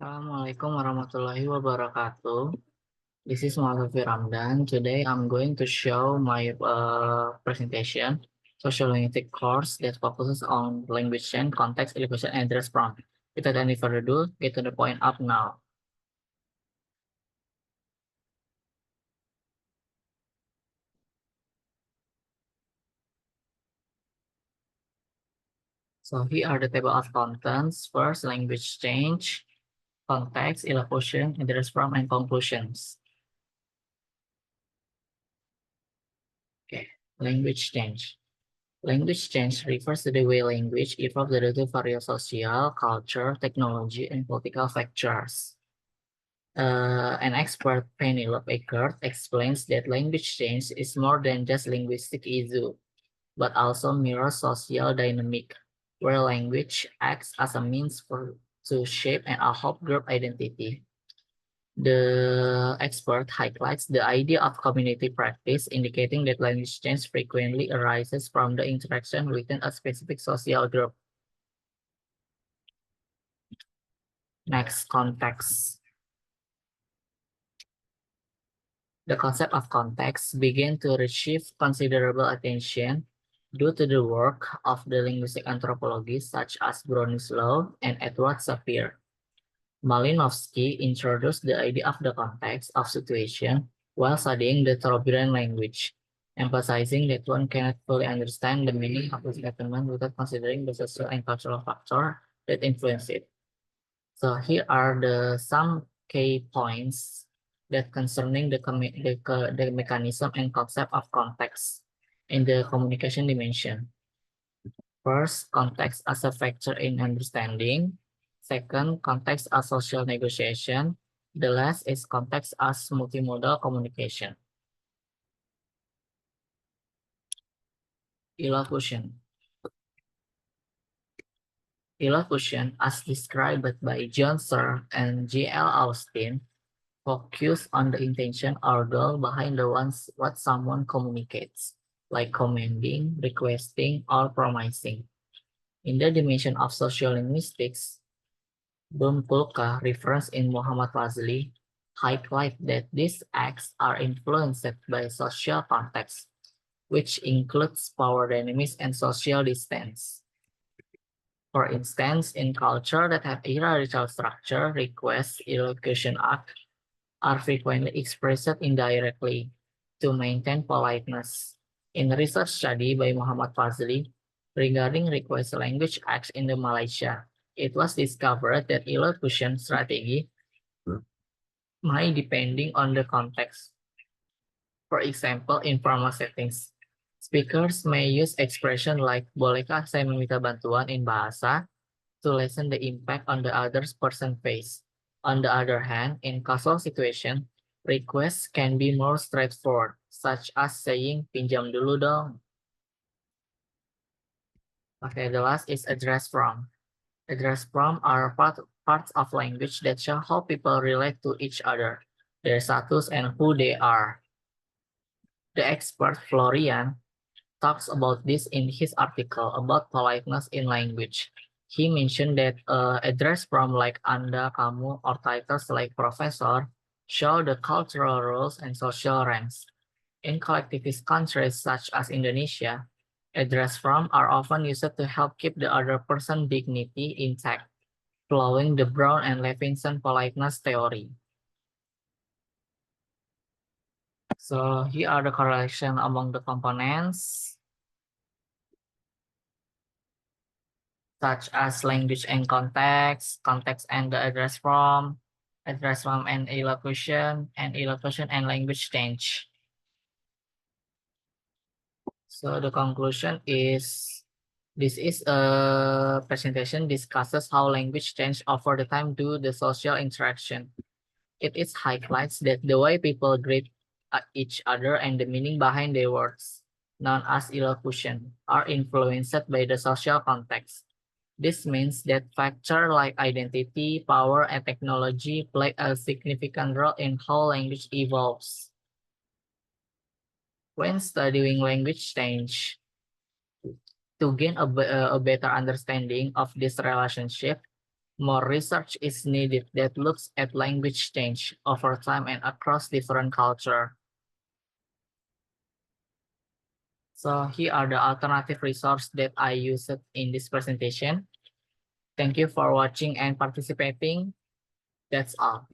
Assalamualaikum warahmatullahi wabarakatuh. This is Muhammad Ramdan. Today I'm going to show my presentation, social linguistic course that focuses on language change, context, illusion, and address prompt. Without any further ado, get to the point up now. So here are the table of contents. First, language change, context, illusion, address prompt, and conclusions. Okay, language change. Language change refers to the way language evolves due to various social, culture, technology, and political factors. An expert, Penelope Eckert, explains that language change is more than just linguistic issue, but also mirrors social dynamic, where language acts as a means to shape and uphold group identity. The expert highlights the idea of community practice, indicating that language change frequently arises from the interaction within a specific social group. Next, context. The concept of context began to receive considerable attention due to the work of the linguistic anthropologists such as Bronislaw and Edward Sapir. Malinowski introduced the idea of the context of situation while studying the Trobriand language, emphasizing that one cannot fully understand the meaning of a statement without considering the social and cultural factors that influence it. So here are some key points that concerning the mechanism and concept of context in the communication dimension. First, context as a factor in understanding. Second, context as social negotiation. The last is context as multimodal communication. Illocution. Illocution, as described by John Searle and J.L. Austin, focus on the intention or goal behind what someone communicates, like commanding, requesting, or promising. In the dimension of social linguistics, Brunkulka reference in Muhammad Fazli highlight that these acts are influenced by social context, which includes power dynamics and social distance. For instance, in culture that have hierarchical structure, request, illocution act are frequently expressed indirectly to maintain politeness. In a research study by Muhammad Fazli regarding request language acts in the Malaysia, it was discovered that illocution strategy might depending on the context. For example, in formal settings, speakers may use expression like "Bolehkah saya meminta bantuan" in bahasa to lessen the impact on the other person's face. On the other hand, in casual situation, requests can be more straightforward, such as saying "pinjam dulu dong." Okay, the last is address prompt. Address prompt are parts of language that show how people relate to each other, their status, and who they are. The expert Florian talks about this in his article about politeness in language. He mentioned that address from like Anda, kamu, or titles like professor show the cultural roles and social ranks. In collectivist countries such as Indonesia, address from are often used to help keep the other person's dignity intact, following the Brown and Levinson politeness theory. So here are the correlation among the components, such as language and context, context and the address from and illocution and language change. So the conclusion is, this is a presentation discusses how language change over the time due to the social interaction. It is highlights that the way people greet each other and the meaning behind their words, known as illocution, are influenced by the social context. This means that factors like identity, power, and technology play a significant role in how language evolves. When studying language change, to gain a better understanding of this relationship, More research is needed that looks at language change over time and across different cultures. So here are the alternative resources that I used in this presentation. Thank you for watching and participating. That's all.